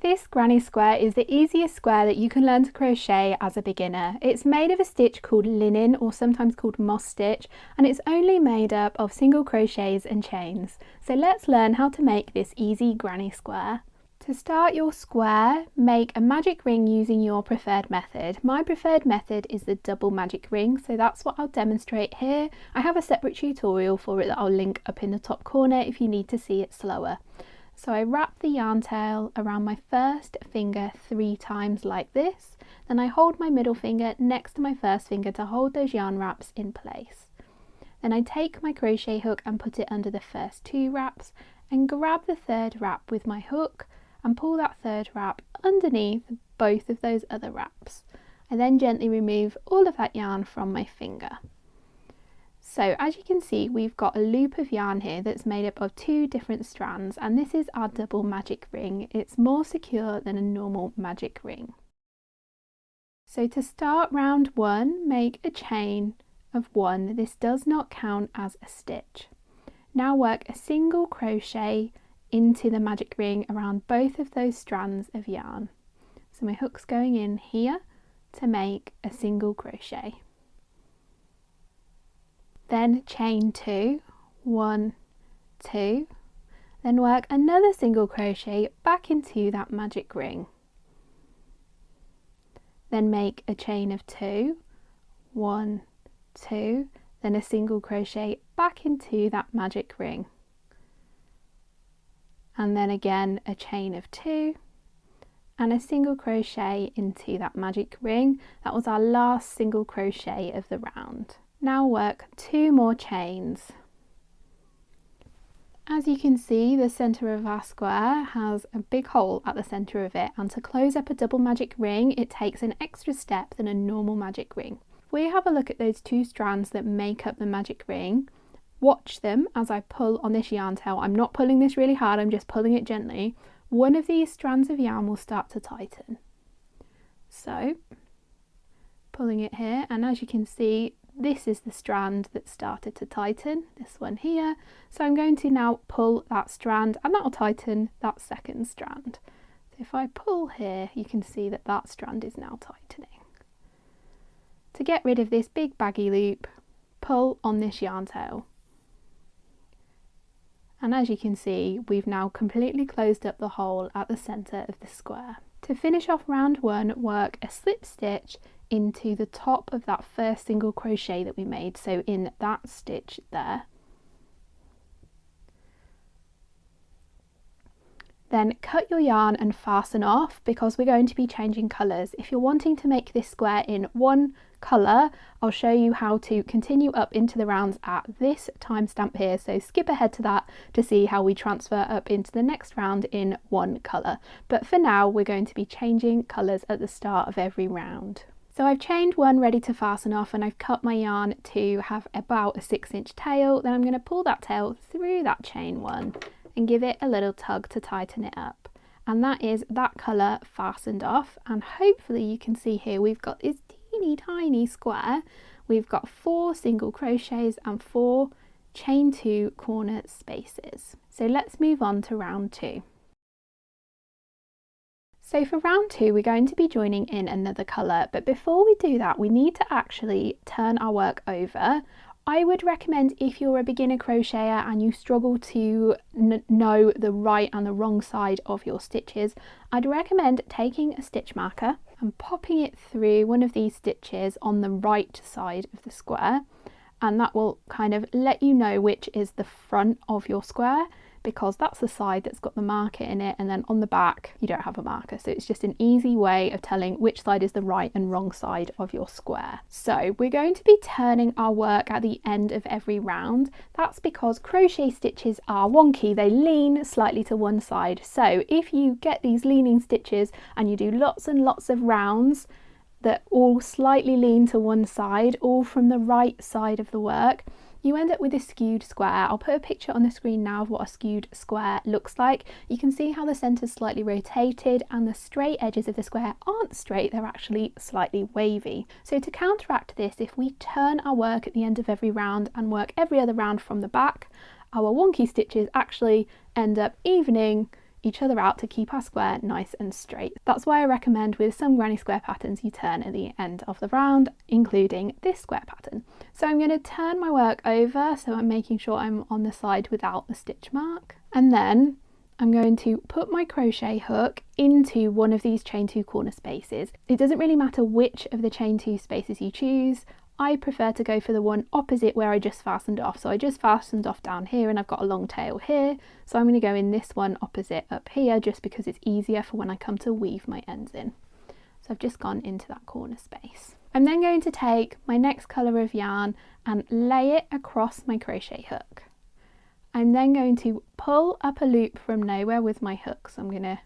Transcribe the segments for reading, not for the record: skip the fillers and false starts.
This granny square is the easiest square that you can learn to crochet as a beginner. It's made of a stitch called linen, or sometimes called moss stitch, and it's only made up of single crochets and chains. So let's learn how to make this easy granny square. To start your square, make a magic ring using your preferred method. My preferred method is the double magic ring, so that's what I'll demonstrate here. I have a separate tutorial for it that I'll link up in the top corner if you need to see it slower. So I wrap the yarn tail around my first finger 3 times like this, then I hold my middle finger next to my first finger to hold those yarn wraps in place. Then I take my crochet hook and put it under the first 2 wraps and grab the third wrap with my hook and pull that third wrap underneath both of those other wraps. I then gently remove all of that yarn from my finger. So as you can see, we've got a loop of yarn here that's made up of 2 different strands, and this is our double magic ring. It's more secure than a normal magic ring. So to start round 1, make a chain of 1. This does not count as a stitch. Now work a single crochet into the magic ring around both of those strands of yarn. So my hook's going in here to make a single crochet. Then chain 2, 1, 2, then work another single crochet back into that magic ring. Then make a chain of 2, 1, 2, then a single crochet back into that magic ring. And then again a chain of 2 and a single crochet into that magic ring. That was our last single crochet of the round. Now work 2 more chains. As you can see, the centre of our square has a big hole at the centre of it, and to close up a double magic ring it takes an extra step than a normal magic ring. If we have a look at those 2 strands that make up the magic ring, watch them as I pull on this yarn tail. I'm not pulling this really hard, I'm just pulling it gently. One of these strands of yarn will start to tighten. So, pulling it here, and as you can see, this is the strand that started to tighten, this one here. So I'm going to now pull that strand and that will tighten that second strand. So if I pull here, you can see that that strand is now tightening. To get rid of this big baggy loop, pull on this yarn tail. And as you can see, we've now completely closed up the hole at the centre of the square. To finish off round 1, work a slip stitch into the top of that first single crochet that we made, so in that stitch there. Then cut your yarn and fasten off, because we're going to be changing colours. If you're wanting to make this square in one colour, I'll show you how to continue up into the rounds at this timestamp here, so skip ahead to that to see how we transfer up into the next round in one colour. But for now, we're going to be changing colours at the start of every round. So I've chained 1 ready to fasten off, and I've cut my yarn to have about a 6-inch tail. Then I'm going to pull that tail through that chain 1 and give it a little tug to tighten it up. And that is that colour fastened off, and hopefully you can see here we've got this teeny tiny square. We've got 4 single crochets and 4 chain 2 corner spaces. So let's move on to round 2. So for round 2, we're going to be joining in another colour, but before we do that, we need to actually turn our work over. I would recommend, if you're a beginner crocheter and you struggle to know the right and the wrong side of your stitches, I'd recommend taking a stitch marker and popping it through one of these stitches on the right side of the square, and that will kind of let you know which is the front of your square, because that's the side that's got the marker in it, and then on the back you don't have a marker. So it's just an easy way of telling which side is the right and wrong side of your square. So we're going to be turning our work at the end of every round. That's because crochet stitches are wonky, they lean slightly to one side. So if you get these leaning stitches and you do lots and lots of rounds that all slightly lean to one side, all from the right side of the work, you end up with a skewed square. I'll put a picture on the screen now of what a skewed square looks like. You can see how the centre is slightly rotated and the straight edges of the square aren't straight, they're actually slightly wavy. So to counteract this, if we turn our work at the end of every round and work every other round from the back, our wonky stitches actually end up evening each other out to keep our square nice and straight. That's why I recommend with some granny square patterns you turn at the end of the round, including this square pattern. So I'm going to turn my work over, so I'm making sure I'm on the side without the stitch mark, and then I'm going to put my crochet hook into one of these chain 2 corner spaces. It doesn't really matter which of the chain 2 spaces you choose. I prefer to go for the one opposite where I just fastened off. So I just fastened off down here and I've got a long tail here. So I'm going to go in this one opposite up here just because it's easier for when I come to weave my ends in. So I've just gone into that corner space. I'm then going to take my next colour of yarn and lay it across my crochet hook. I'm then going to pull up a loop from nowhere with my hook. So I'm going to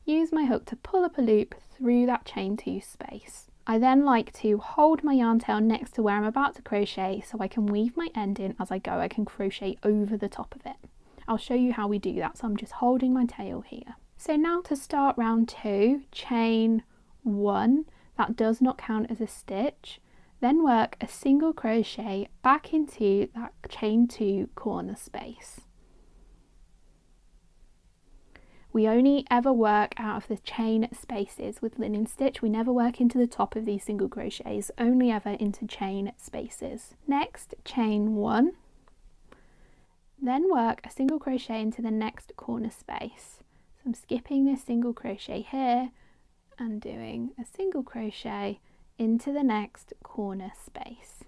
use my hook to pull up a loop through that chain 2 space. I then like to hold my yarn tail next to where I'm about to crochet so I can weave my end in as I go. I can crochet over the top of it. I'll show you how we do that. So I'm just holding my tail here. So now to start round 2, chain 1, that does not count as a stitch. Then work a single crochet back into that chain 2 corner space. We only ever work out of the chain spaces with linen stitch. We never work into the top of these single crochets, only ever into chain spaces. Next, chain 1. Then work a single crochet into the next corner space. So I'm skipping this single crochet here and doing a single crochet into the next corner space.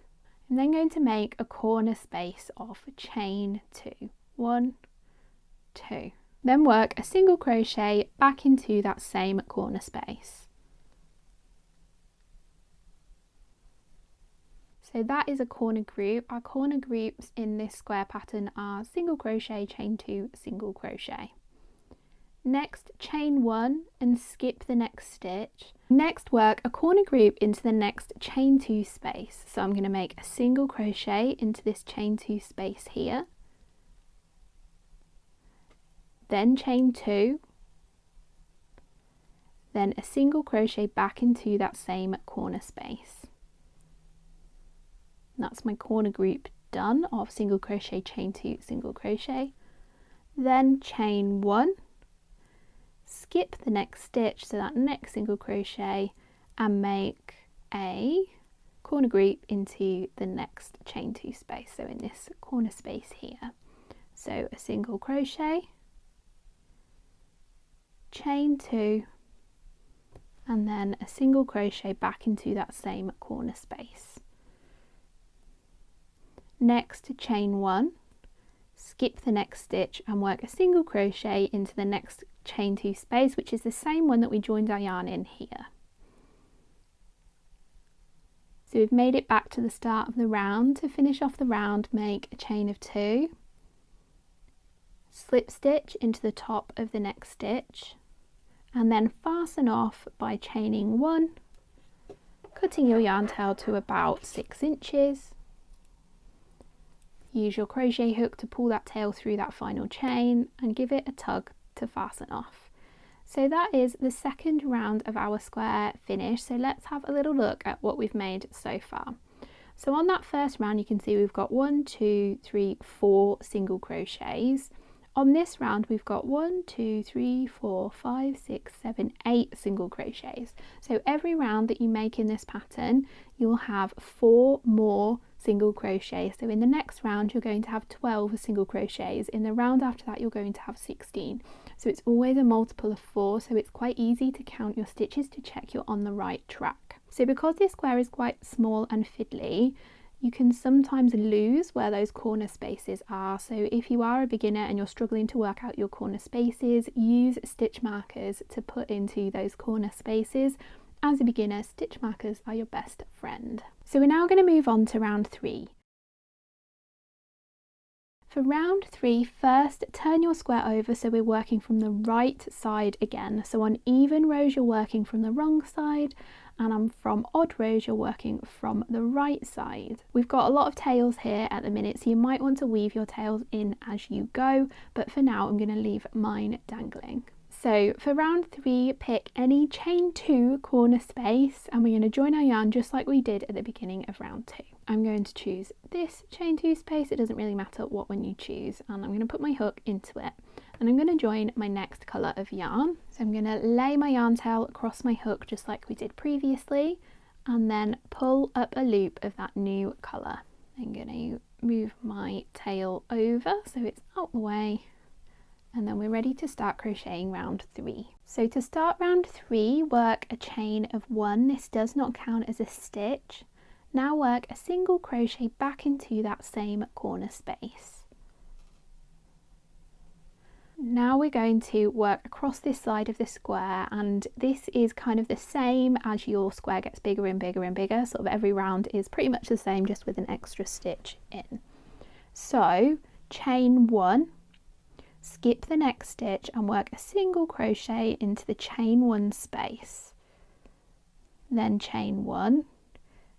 I'm then going to make a corner space of chain 2. 1, 2. Then work a single crochet back into that same corner space. So that is a corner group. Our corner groups in this square pattern are single crochet, chain 2, single crochet. Next, chain 1 and skip the next stitch. Next, work a corner group into the next chain 2 space. So I'm going to make a single crochet into this chain 2 space here. Then chain 2, then a single crochet back into that same corner space. And that's my corner group done of single crochet, chain 2, single crochet. Then chain 1, skip the next stitch, so that next single crochet, and make a corner group into the next chain 2 space, so in this corner space here. So a single crochet, chain 2, and then a single crochet back into that same corner space. Next, chain 1, skip the next stitch and work a single crochet into the next chain 2 space, which is the same one that we joined our yarn in here. So we've made it back to the start of the round. To finish off the round, make a chain of 2, slip stitch into the top of the next stitch, and then fasten off by chaining 1, cutting your yarn tail to about 6 inches. Use your crochet hook to pull that tail through that final chain and give it a tug to fasten off. So that is the second round of our square finished. So let's have a little look at what we've made so far. So on that first round you can see we've got 1, 2, 3, 4 single crochets. On this round we've got 1, 2, 3, 4, 5, 6, 7, 8 single crochets. So every round that you make in this pattern you'll have 4 more single crochets. So in the next round you're going to have 12 single crochets. In the round after that you're going to have 16. So it's always a multiple of 4, so it's quite easy to count your stitches to check you're on the right track. So because this square is quite small and fiddly, you can sometimes lose where those corner spaces are. So if you are a beginner and you're struggling to work out your corner spaces, use stitch markers to put into those corner spaces. As a beginner, stitch markers are your best friend. So we're now going to move on to round 3. For round 3, first turn your square over so we're working from the right side again. So on even rows you're working from the wrong side, and from odd rows you're working from the right side. We've got a lot of tails here at the minute, so you might want to weave your tails in as you go, but for now I'm going to leave mine dangling. So for round 3, pick any chain 2 corner space and we're going to join our yarn just like we did at the beginning of round 2. I'm going to choose this chain 2 space. It doesn't really matter what one you choose, and I'm going to put my hook into it. and I'm going to join my next colour of yarn. So I'm going to lay my yarn tail across my hook just like we did previously, and then pull up a loop of that new colour. I'm going to move my tail over so it's out the way, and then we're ready to start crocheting round 3. So to start round 3, work a chain of 1. This does not count as a stitch. Now work a single crochet back into that same corner space. Now we're going to work across this side of the square, and this is kind of the same as your square gets bigger and bigger and bigger. Sort of every round is pretty much the same, just with an extra stitch in. So chain 1, skip the next stitch and work a single crochet into the chain 1 space. Then chain 1,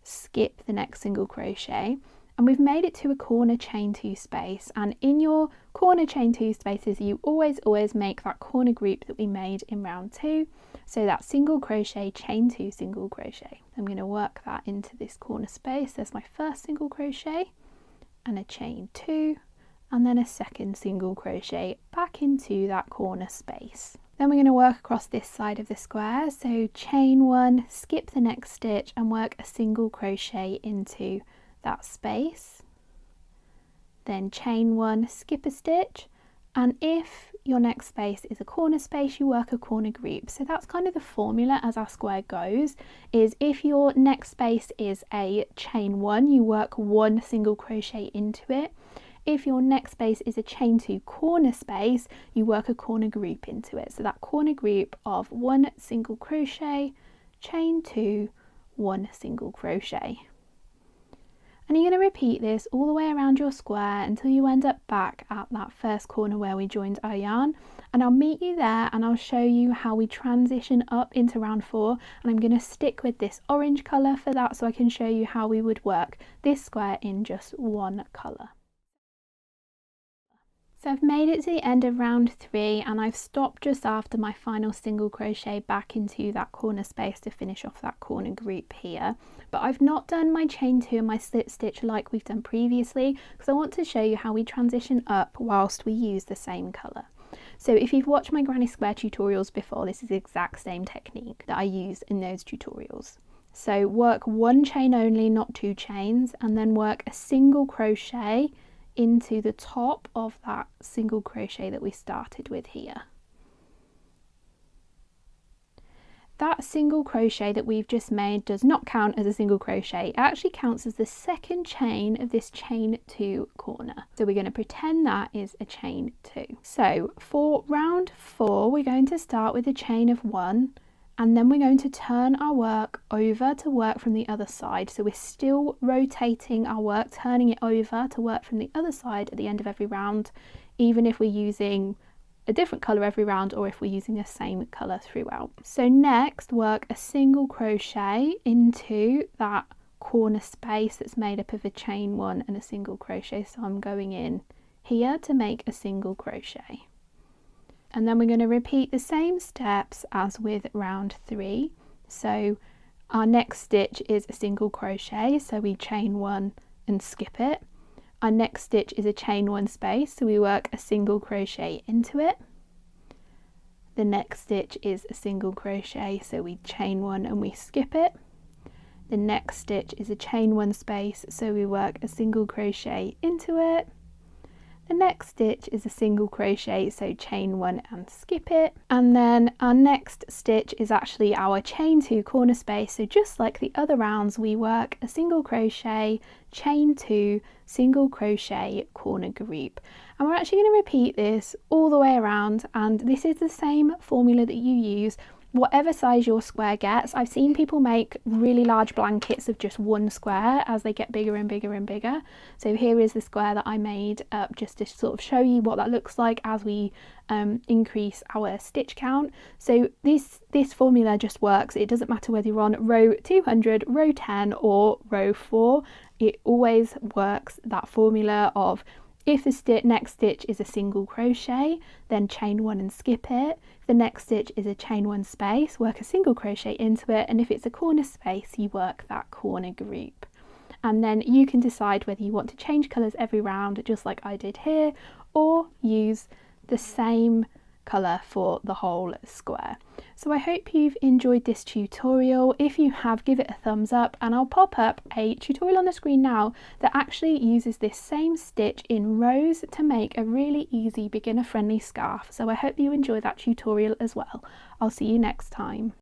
skip the next single crochet, and we've made it to a corner chain 2 space, and in your corner chain 2 spaces you always make that corner group that we made in round 2. So that single crochet, chain 2, single crochet. I'm going to work that into this corner space. There's my first single crochet and a chain 2, and then a second single crochet back into that corner space. Then we're going to work across this side of the square, so chain 1, skip the next stitch and work a single crochet into that space. Then chain 1, skip a stitch, and if your next space is a corner space, you work a corner group. So that's kind of the formula as our square goes, is if your next space is a chain 1, you work 1 single crochet into it. If your next space is a chain 2 corner space, you work a corner group into it. So that corner group of 1 single crochet, chain 2, 1 single crochet. And you're going to repeat this all the way around your square until you end up back at that first corner where we joined our yarn. And I'll meet you there and I'll show you how we transition up into round 4. And I'm going to stick with this orange colour for that, so I can show you how we would work this square in just 1 colour. So I've made it to the end of round 3, and I've stopped just after my final single crochet back into that corner space to finish off that corner group here. But I've not done my chain 2 and my slip stitch like we've done previously, because I want to show you how we transition up whilst we use the same colour. So if you've watched my granny square tutorials before, this is the exact same technique that I use in those tutorials. So work 1 chain only, not 2 chains, and then work a single crochet into the top of that single crochet that we started with here. That single crochet that we've just made does not count as a single crochet. It actually counts as the second chain of this chain 2 corner. So we're going to pretend that is a chain 2. So for round 4, we're going to start with a chain of 1, and then we're going to turn our work over to work from the other side. So we're still rotating our work, turning it over to work from the other side at the end of every round, even if we're using a different colour every round or if we're using the same colour throughout. So next, work a single crochet into that corner space that's made up of a chain 1 and a single crochet. So I'm going in here to make a single crochet. And then we're going to repeat the same steps as with round 3. So our next stitch is a single crochet, so we chain 1 and skip it. Our next stitch is a chain 1 space, so we work a single crochet into it. The next stitch is a single crochet, so we chain 1 and we skip it. The next stitch is a chain 1 space, so we work a single crochet into it. The next stitch is a single crochet, so chain 1 and skip it. And then our next stitch is actually our chain 2 corner space. So just like the other rounds, we work a single crochet, chain 2, single crochet, corner group. And we're actually going to repeat this all the way around, and this is the same formula that you use whatever size your square gets. I've seen people make really large blankets of just 1 square as they get bigger and bigger and bigger. So here is the square that I made up just to sort of show you what that looks like as we increase our stitch count. So this formula just works. It doesn't matter whether you're on row 200, row 10 or row 4. It always works, that formula of if the next stitch is a single crochet, then chain 1 and skip it. If the next stitch is a chain 1 space, work a single crochet into it, and if it's a corner space, you work that corner group. And then you can decide whether you want to change colours every round, just like I did here, or use the same colour for the whole square. So I hope you've enjoyed this tutorial. If you have, give it a thumbs up, and I'll pop up a tutorial on the screen now that actually uses this same stitch in rows to make a really easy beginner friendly scarf. So I hope you enjoy that tutorial as well. I'll see you next time.